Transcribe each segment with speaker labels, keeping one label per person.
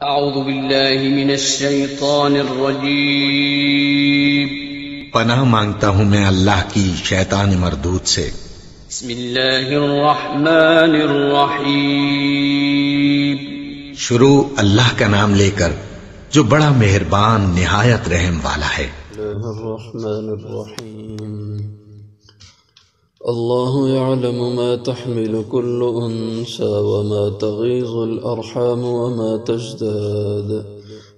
Speaker 1: اعوذ باللہ من الشیطان الرجیم
Speaker 2: پناہ مانگتا ہوں میں اللہ کی شیطان مردود سے۔
Speaker 1: بسم اللہ الرحمن الرحیم
Speaker 2: شروع اللہ کا نام لے کر جو بڑا مہربان نہایت رحم والا ہے۔
Speaker 3: الرحمن الرحیم اللہ يعلم ما تحمل كل انثى وما تغيض الارحام وما تزداد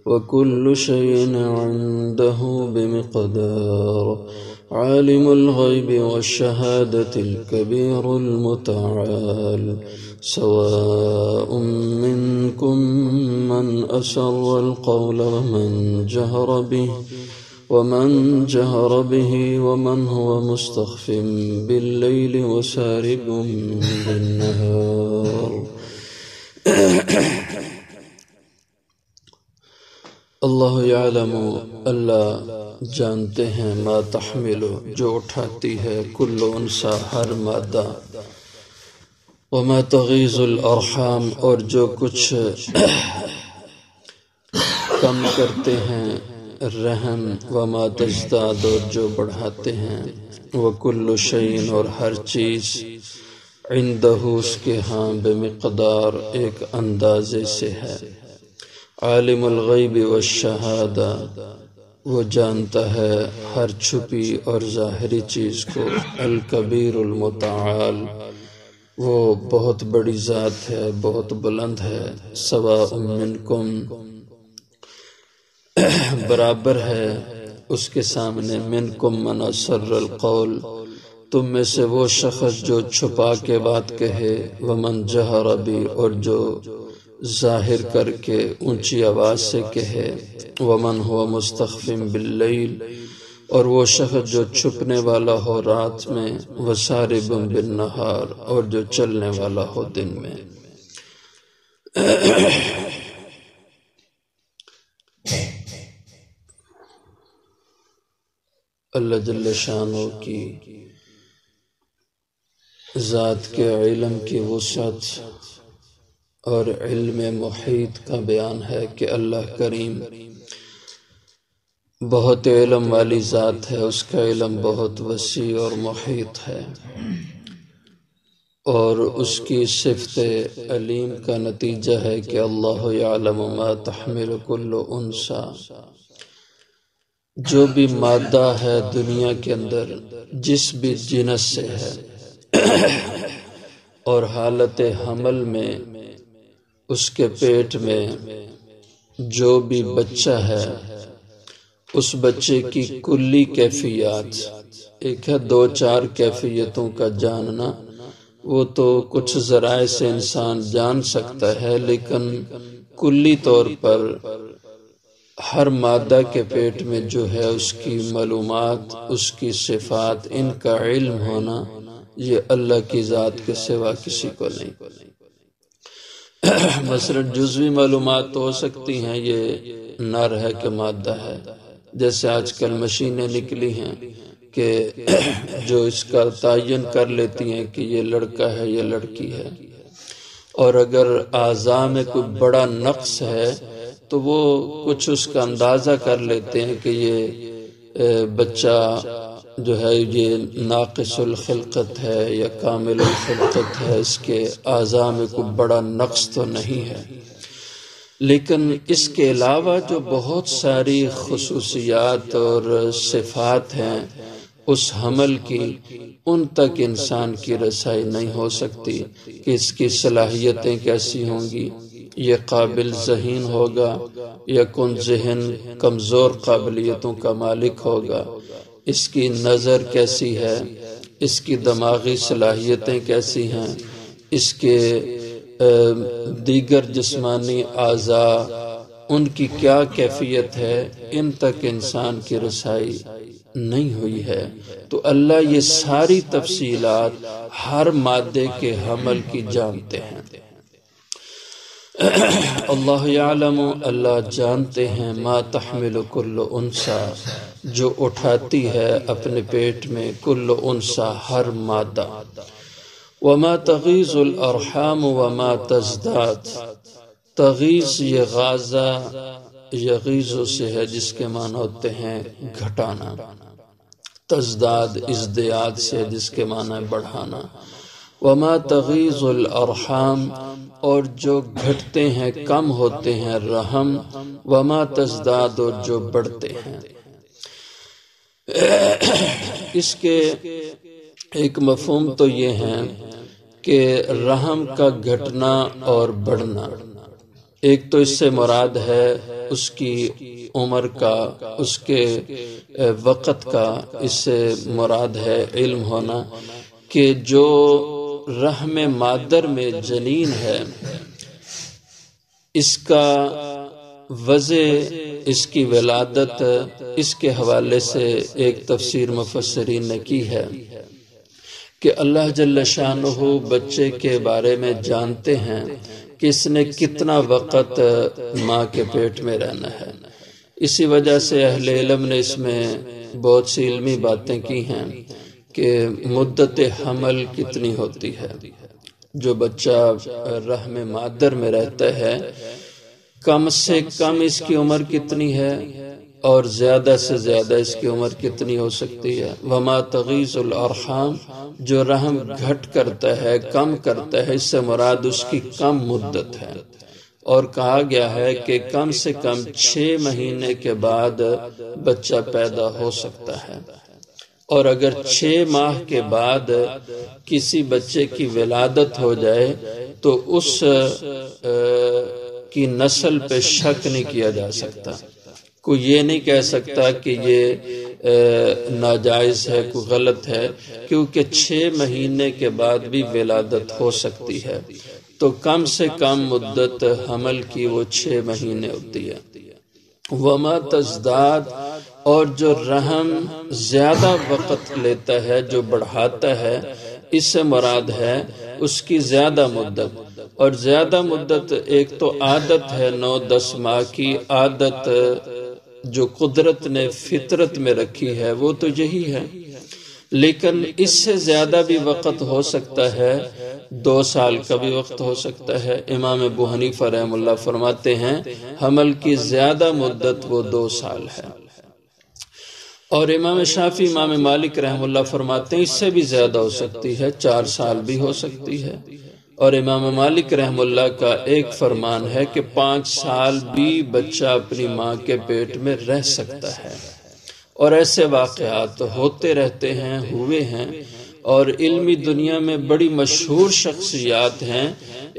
Speaker 3: وكل شيء عنده بمقدار عالم الغيب والشهادة الكبير المتعال سواء منكم من أسر القول ومن جهر به ومن هو مستخف بالليل وسارب بالنهار اللہ یعلم اللہ جانتے ہیں ما تحمل جو اٹھاتی ہے کل انثی ہر مادہ وما تغیض الارحام اور جو کچھ کم کرتے ہیں رحم وما تزداد اور جو بڑھاتے ہیں وکل شیء اور ہر چیز عندہ اس کے ہاں بمقدار ایک اندازے سے ہے عالم الغیب والشہادہ وہ جانتا ہے ہر چھپی اور ظاہری چیز کو الکبیر المتعال وہ بہت بڑی ذات ہے بہت بلند ہے سواء منکم برابر ہے اس کے سامنے منکم من اسر القول تم میں سے وہ شخص جو چھپا کے بات کہے ومن جہر بھی اور جو ظاہر کر کے اونچی آواز سے کہے ومن ہوا مستخف باللیل اور وہ شخص جو چھپنے والا ہو رات میں وسارب بالنہار اور جو چلنے والا ہو دن میں اللہ جل شانہ کی ذات کے علم کی وسعت اور علم محیط کا بیان ہے کہ اللہ کریم بہت علم والی ذات ہے اس کا علم بہت وسیع اور محیط ہے اور اس کی صفت علیم کا نتیجہ ہے کہ اللہ یعلم ما تحمل کل انثی جو بھی مادہ ہے دنیا کے اندر جس بھی جنس سے ہے اور حالت حمل میں اس کے پیٹ میں جو بھی بچہ ہے اس بچے کی کلی کیفیات ایک ہے دو چار کیفیتوں کا جاننا وہ تو کچھ ذرائع سے انسان جان سکتا ہے لیکن کلی طور پر ہر مادہ کے پیٹ میں جو ہے اس کی معلومات اس کی صفات ان کا علم ہونا یہ اللہ کی ذات کے سوا کسی کو نہیں مثلا جزوی معلومات تو ہو سکتی ہیں یہ نر ہے کہ مادہ ہے جیسے آج کل مشینیں نکلی ہیں کہ جو اس کا تعین کر لیتی ہیں کہ یہ لڑکا ہے یہ لڑکی ہے اور اگر اعضاء میں کوئی بڑا نقص ہے تو وہ کچھ اس کا اندازہ کر لیتے ہیں کہ یہ بچہ جو ہے یہ ناقص الخلقت ہے یا کامل الخلقت ہے اس کے اعضاء میں کوئی بڑا نقص تو نہیں ہے لیکن اس کے علاوہ جو بہت ساری خصوصیات اور صفات ہیں اس حمل کی ان تک انسان کی رسائی نہیں ہو سکتی کہ اس کی صلاحیتیں کیسی ہوں گی یہ قابل ذہین ہوگا یا کن ذہن کمزور قابلیتوں کا مالک ہوگا اس کی نظر کیسی ہے اس کی دماغی صلاحیتیں کیسی ہیں اس کے دیگر جسمانی اعضاء ان کی کیا کیفیت ہے ان تک انسان کی رسائی نہیں ہوئی ہے تو اللہ یہ ساری تفصیلات ہر مادے کے حمل کی جانتے ہیں اللہ یعلم اللہ جانتے ہیں ما تحمل کل انثی جو اٹھاتی ہے اپنے پیٹ میں کل انثی ہر مادہ وما تغیض الارحام وما تزداد تغیظ یہ غازہ یغیظ سے ہے جس کے معنی ہوتے ہیں گھٹانا، تزداد ازدیاد سے جس کے معنی ہے بڑھانا، وما تغیظ الارحام اور جو گھٹتے ہیں کم ہوتے ہیں رحم، وما تزداد اور جو بڑھتے ہیں۔ اس کے ایک مفہوم تو یہ ہے کہ رحم کا گھٹنا اور بڑھنا، ایک تو اس سے مراد ہے اس کی عمر کا، اس کے وقت کا، اس سے مراد ہے علم ہونا کہ جو رحم مادر میں جنین ہے اس کا وضع، اس کی ولادت، اس کے حوالے سے ایک تفسیر مفسرین نے کی ہے کہ اللہ جل شانہ بچے کے بارے میں جانتے ہیں کہ اس نے کتنا وقت ماں کے پیٹ میں رہنا ہے۔ اسی وجہ سے اہل علم نے اس میں بہت سی علمی باتیں کی ہیں کہ مدت حمل کتنی ہوتی ہے، جو بچہ رحم مادر میں رہتا ہے کم سے کم اس کی عمر کتنی ہے اور زیادہ سے زیادہ اس کی عمر کتنی ہو سکتی ہے۔ وما تغیظ الارحام جو رحم گھٹ کرتا ہے، کم کرتا ہے، اس سے مراد اس کی کم مدت ہے، اور کہا گیا ہے کہ کم سے کم 6 مہینے کے بعد بچہ پیدا ہو سکتا ہے، اور اگر 6 ماہ کے بعد کسی بچے کی ولادت ہو جائے تو اس کی نسل پہ شک نہیں کیا جا سکتا، کوئی یہ نہیں کہہ سکتا کہ یہ ناجائز ہے، کوئی غلط ہے، کیونکہ 6 مہینے کے بعد بھی ولادت ہو سکتی ہے، تو کم سے کم مدت حمل کی وہ 6 مہینے ہوتی ہے۔ وما تزداد اور جو رحم زیادہ وقت لیتا ہے، جو بڑھاتا ہے، اس سے مراد ہے اس کی زیادہ مدت، اور زیادہ مدت ایک تو عادت ہے 9-10 ماہ کی عادت جو قدرت نے فطرت میں رکھی ہے وہ تو یہی ہے، لیکن اس سے زیادہ بھی وقت ہو سکتا ہے، 2 سال کا بھی وقت ہو سکتا ہے۔ امام ابو حنیفہ رحمہ اللہ فرماتے ہیں حمل کی زیادہ مدت وہ 2 سال ہے، اور امام شافعی، امام مالک رحمہ اللہ فرماتے ہیں اس سے بھی زیادہ ہو سکتی ہے، 4 سال بھی ہو سکتی ہے، اور امام مالک رحمہ اللہ کا ایک فرمان ہے کہ 5 سال بھی بچہ اپنی ماں کے پیٹ میں رہ سکتا ہے، اور ایسے واقعات ہوتے رہتے ہیں، ہوئے ہیں، اور علمی دنیا میں بڑی مشہور شخصیات ہیں۔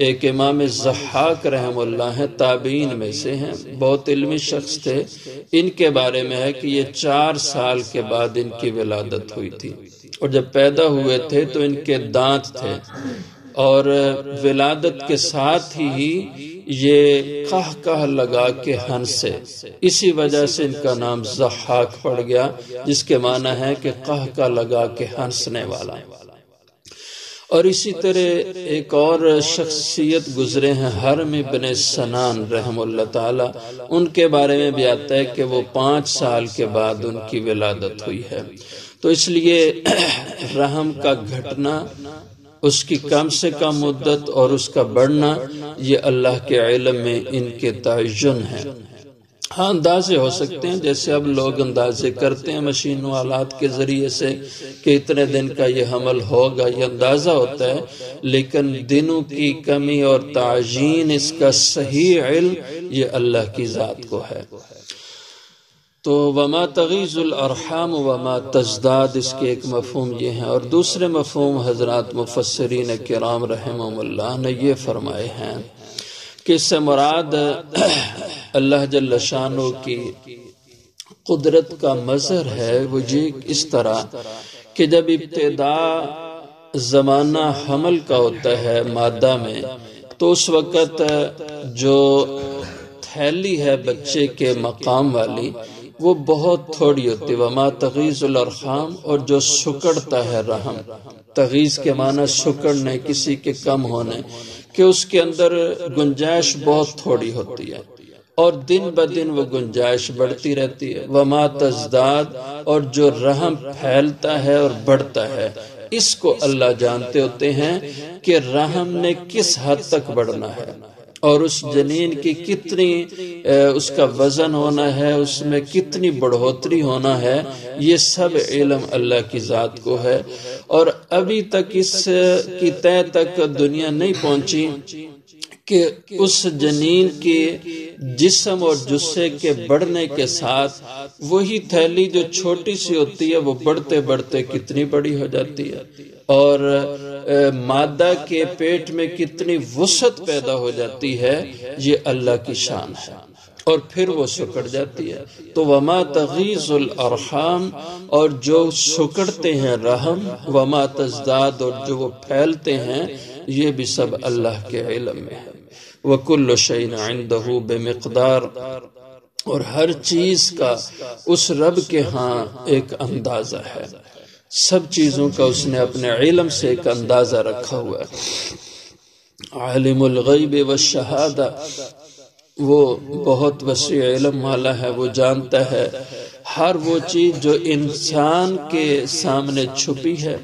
Speaker 3: ایک امام ضحاک رحمہ اللہ ہیں، تابعین میں سے ہیں، بہت علمی شخص تھے، ان کے بارے میں ہے کہ یہ 4 سال کے بعد ان کی ولادت ہوئی تھی، اور جب پیدا ہوئے تھے تو ان کے دانت تھے، اور ولادت کے ساتھ ہی یہ قہقہ لگا کے ہنسے، اسی وجہ سے ان کا نام ضحاک پڑ گیا، جس کے معنی ہے کہ قہقہ لگا کے ہنسنے والا۔ اور اسی طرح ایک اور شخصیت گزرے ہیں حرم ابن سنان رحم اللہ تعالی، ان کے بارے میں بھی آتا ہے کہ وہ 5 سال کے بعد ان کی ولادت ہوئی ہے۔ تو اس لیے رحم کا گھٹنا، اس کی کم سے کم مدت اور اس کا بڑھنا، یہ اللہ کے علم میں ان کے تعین ہے۔ ہاں اندازے ہو سکتے ہیں، جیسے اب لوگ اندازے کرتے ہیں مشین و آلات کے ذریعے سے کہ اتنے دن کا یہ حمل ہوگا، یہ اندازہ ہوتا ہے، لیکن دنوں کی کمی اور تعین اس کا صحیح علم یہ اللہ کی ذات کو ہے۔ تو وما تغیظ الارحام وما تزداد، اس کے ایک مفہوم یہ ہے، اور دوسرے مفہوم حضرات مفسرین کرام رحمہم اللہ نے یہ فرمائے ہیں کہ اس سے مراد اللہ جل شانہ کی قدرت کا مظہر ہے، وہ یہ اس طرح کہ جب ابتدا زمانہ حمل کا ہوتا ہے مادہ میں، تو اس وقت جو تھیلی ہے بچے کے مقام والی وہ بہت تھوڑی ہوتی، وما تغیظ الارحام، اور جو سکڑتا ہے رحم، تغیظ کے معنی سکڑنے، کسی کے کم ہونے، کہ اس کے اندر گنجائش بہت تھوڑی ہوتی ہے، اور دن بدن وہ گنجائش بڑھتی رہتی ہے۔ وما تزداد، اور جو رحم پھیلتا ہے اور بڑھتا ہے، اس کو اللہ جانتے ہوتے ہیں کہ رحم نے کس حد تک بڑھنا ہے، اور اس جنین کی کتنی اس کا وزن ہونا ہے، اس میں کتنی بڑھوتری ہونا ہے، یہ سب علم اللہ کی ذات کو ہے۔ اور ابھی تک اس کی تہ تک دنیا نہیں پہنچی کہ اس جنین کے جسم اور جثے کے بڑھنے کے ساتھ وہی تھیلی جو چھوٹی سی ہوتی ہے وہ بڑھتے بڑھتے کتنی بڑی ہو جاتی ہے، اور مادہ کے پیٹ میں کتنی وسعت پیدا ہو جاتی ہے، یہ اللہ کی شان ہے، اور پھر وہ سکڑ جاتی ہے۔ تو وما تغیظ الارحام، اور جو سکڑتے ہیں رحم، وما تزداد، اور جو وہ پھیلتے ہیں، یہ بھی سب اللہ کے علم میں ہے۔ وَكُلُّ شَيْءٍ عِندَهُ بِمِقْدَارٍ، اور ہر چیز کا اس رب کے ہاں ایک اندازہ ہے، سب چیزوں کا اس نے اپنے علم سے ایک اندازہ رکھا ہوا ہے۔ عالم الغیب والشہادہ، وہ بہت وسیع علم والا ہے، وہ جانتا ہے ہر وہ چیز جو انسان کے سامنے چھپی ہے،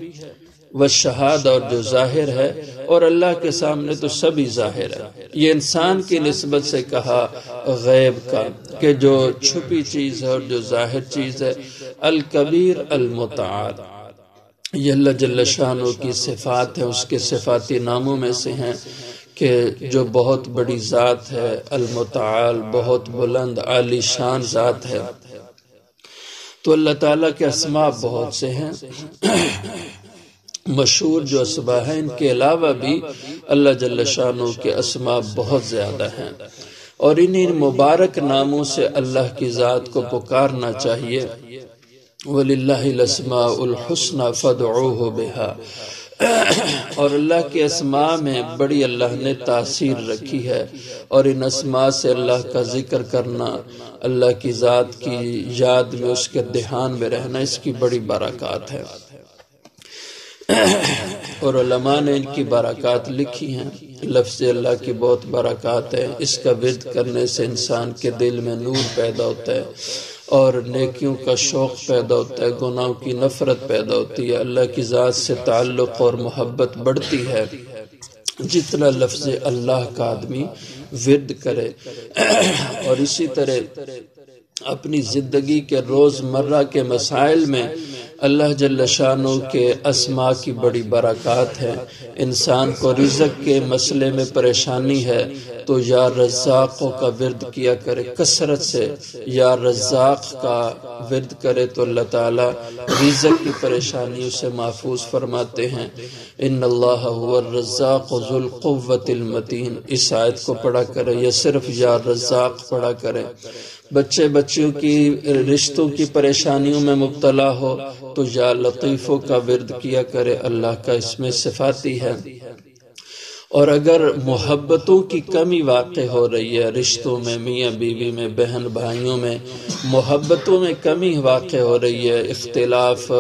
Speaker 3: والشہادہ، اور جو ظاہر ہے، اور اللہ کے سامنے تو سبھی ظاہر ہے۔ یہ انسان کی نسبت سے کہا غیب کا، کہ جو چھپی چیز ہے اور جو ظاہر چیز ہے۔ الکبیر المتعال، یہ اللہ جل شانہ کی صفات ہے، اس کے صفاتی ناموں میں سے ہیں کہ جو بہت بڑی ذات ہے، المتعال، بہت بلند عالی شان ذات ہے۔ تو اللہ تعالیٰ کے اسماء بہت سے ہیں، مشہور جو اسماء ہیں، ان کے علاوہ بھی اللہ جل شانہ کے اسماء بہت زیادہ ہیں، اور انہیں مبارک ناموں سے اللہ کی ذات کو پکارنا چاہیے۔ وَلِلَّهِ الْأَسْمَاءُ الْحُسْنَى فَادْعُوهُ بِهَا، اور اللہ کے اسماء میں بڑی اللہ نے تاثیر رکھی ہے، اور ان اسماء سے اللہ کا ذکر کرنا، اللہ کی ذات کی یاد میں، اس کے دھیان میں رہنا، اس کی بڑی برکات ہے، اور علماء نے ان کی برکات لکھی ہیں۔ لفظ اللہ کی بہت برکات ہے، اس کا ورد کرنے سے انسان کے دل میں نور پیدا ہوتا ہے، اور نیکیوں کا شوق پیدا ہوتا ہے، گناہوں کی نفرت پیدا ہوتی ہے، اللہ کی ذات سے تعلق اور محبت بڑھتی ہے۔ جتنا لفظ اللہ کا آدمی ورد کرے، اور اسی طرح اپنی زندگی کے روزمرہ کے مسائل میں اللہ جل شانہ کے اسماء کی بڑی برکات ہے۔ انسان کو رزق کے مسئلے میں پریشانی ہے تو یا رزاقوں کا ورد کیا کرے کثرت سے، یا رزاق کا ورد کرے تو اللہ تعالیٰ رزق کی پریشانیوں سے محفوظ فرماتے ہیں۔ ان اللہ هو الرزاق ذو القوة المتین، اس آیت کو پڑھا کرے، یا صرف یا رزاق پڑھا کرے۔ بچیوں کی رشتوں کی پریشانیوں میں مبتلا ہو تو یا لطیفوں کا ورد کیا کرے، اللہ کا اس میں صفاتی ہے۔ اور اگر محبتوں کی کمی واقع ہو رہی ہے، رشتوں میں، میاں بیوی میں، بہن بھائیوں میں محبتوں میں کمی واقع ہو رہی ہے، اختلاف،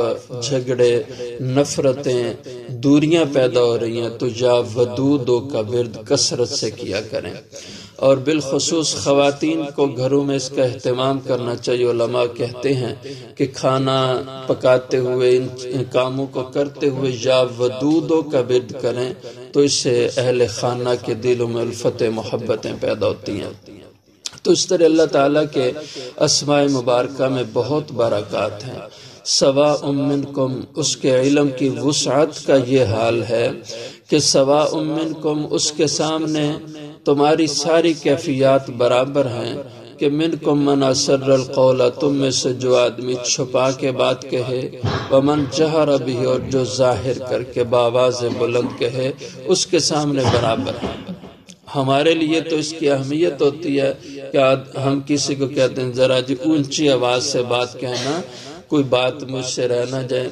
Speaker 3: جھگڑے، نفرتیں، دوریاں پیدا ہو رہی ہیں، تو یا ودودوں کا ورد کثرت سے کیا کریں۔ اور بالخصوص خواتین کو گھروں میں اس کا اہتمام کرنا چاہیے۔ علماء کہتے ہیں کہ کھانا پکاتے ہوئے، ان کاموں کو کرتے ہوئے یا ودودوں کا ورد کریں تو اس سے اہل خانہ کے دلوں میں الفت محبتیں پیدا ہوتی ہیں۔ تو اس طرح اللہ تعالیٰ کے اسماء مبارکہ میں بہت برکات ہیں۔ سواء منکم، اس کے علم کی وسعت کا یہ حال ہے کہ سواء منکم، اس کے سامنے تمہاری ساری کیفیات برابر ہیں، کہ منکم من اسر القول، تم میں سے جو آدمی چھپا کے بات کہے، ومن جہر بھی، اور جو ظاہر کر کے بآواز بلند کہے، اس کے سامنے برابر ہیں۔ ہمارے لیے تو اس کی اہمیت ہوتی ہے کہ ہم کسی کو کہتے ہیں ذرا جی اونچی آواز سے بات کہنا، کوئی بات مجھ سے رہ نہ جائے۔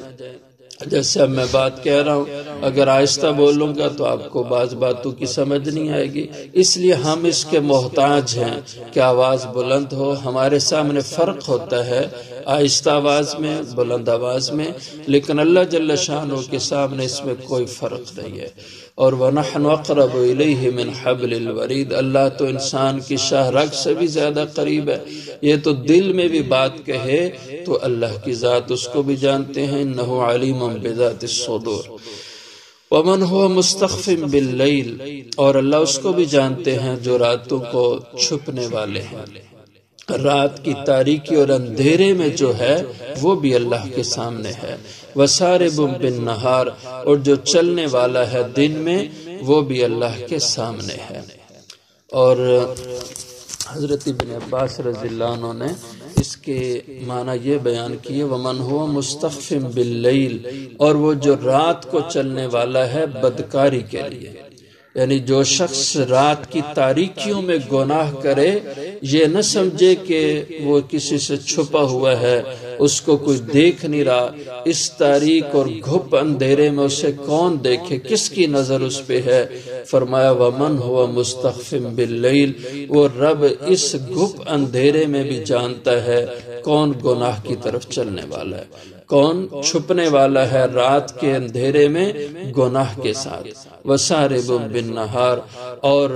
Speaker 3: جیسے اب میں بات کہہ رہا ہوں، اگر آہستہ بولوں گا تو آپ کو بعض باتوں کی سمجھ نہیں آئے گی، اس لیے ہم اس کے محتاج ہیں کہ آواز بلند ہو۔ ہمارے سامنے فرق ہوتا ہے آہستہ آواز میں، بلند آواز میں، لیکن اللہ جل شانہ کے سامنے اس میں کوئی فرق نہیں ہے۔ اور وَنَحْنُ أَقْرَبُ إِلَيْهِ مِنْ حَبْلِ الْوَرِيدِ، اللہ تو انسان کی شاہ رگ سے بھی زیادہ قریب ہے۔ یہ تو دل میں بھی بات کہے تو اللہ کی ذات اس کو بھی جانتے ہیں، إِنَّهُ عَلِيمٌ بِذَاتِ الصُّدُورِ۔ ومن هو مستخف باللیل، اور اللہ اس کو بھی جانتے ہیں جو راتوں کو چھپنے والے ہیں۔ رات کی تاریکی اور اندھیرے میں جو ہے وہ بھی اللہ کے سامنے ہے۔ وسارب بالنہار، اور جو چلنے والا ہے دن میں وہ بھی اللہ کے سامنے ہے۔ اور حضرت ابن عباس رضی اللہ عنہ نے اس کے معنی یہ بیان کیے، ومن هو مستخف باللیل، اور وہ جو رات کو چلنے والا ہے بدکاری کے لیے، یعنی جو شخص رات کی تاریکیوں میں گناہ کرے یہ نہ سمجھے کہ وہ کسی سے چھپا ہوا ہے، اس کو کوئی دیکھ نہیں رہا، اس تاریک اور گھپ اندھیرے میں اسے کون دیکھے، کس کی نظر اس پہ ہے۔ فرمایا ومن ہوا مستخف باللیل، وہ رب اس گھپ اندھیرے میں بھی جانتا ہے کون گناہ کی طرف چلنے والا ہے، کون چھپنے والا ہے رات کے اندھیرے میں گناہ کے ساتھ۔ وسارب بالنہار، اور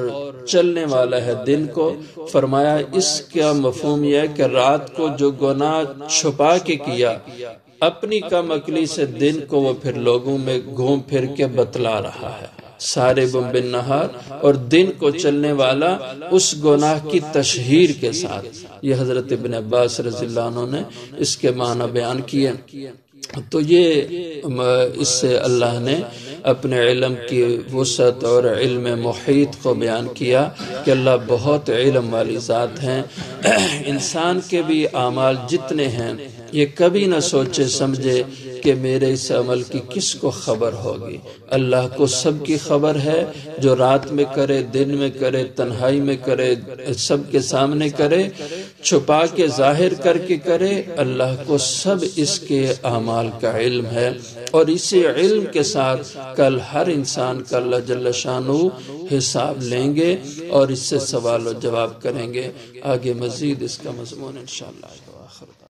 Speaker 3: چلنے والا ہے دن کو۔ فرمایا اس کا مفہوم یہ ہے کہ رات کو جو گناہ چھپا کے کیا اپنی کم عقلی سے، دن کو وہ پھر لوگوں میں گھوم پھر کے بتلا رہا ہے۔ سارب بالنہار، اور دن کو چلنے والا اس گناہ کی تشہیر کے ساتھ۔ یہ حضرت ابن عباس رضی اللہ عنہ نے اس کے معنی بیان کیے۔ تو یہ اس سے اللہ نے اپنے علم کی وسعت اور علم محیط کو بیان کیا کہ اللہ بہت علم والی ذات ہیں۔ انسان کے بھی اعمال جتنے ہیں یہ کبھی نہ سوچے سمجھے کہ میرے اس عمل کی کس کو خبر ہوگی، اللہ کو سب کی خبر ہے، جو رات میں کرے، دن میں کرے، تنہائی میں کرے، سب کے سامنے کرے، چھپا کے ظاہر کر کے کرے، اللہ کو سب اس کے اعمال کا علم ہے۔ اور اسی علم کے ساتھ کل ہر انسان کا اللہ جل شانہ حساب لیں گے اور اس سے سوال و جواب کریں گے۔ آگے مزید اس کا مضمون انشاءاللہ۔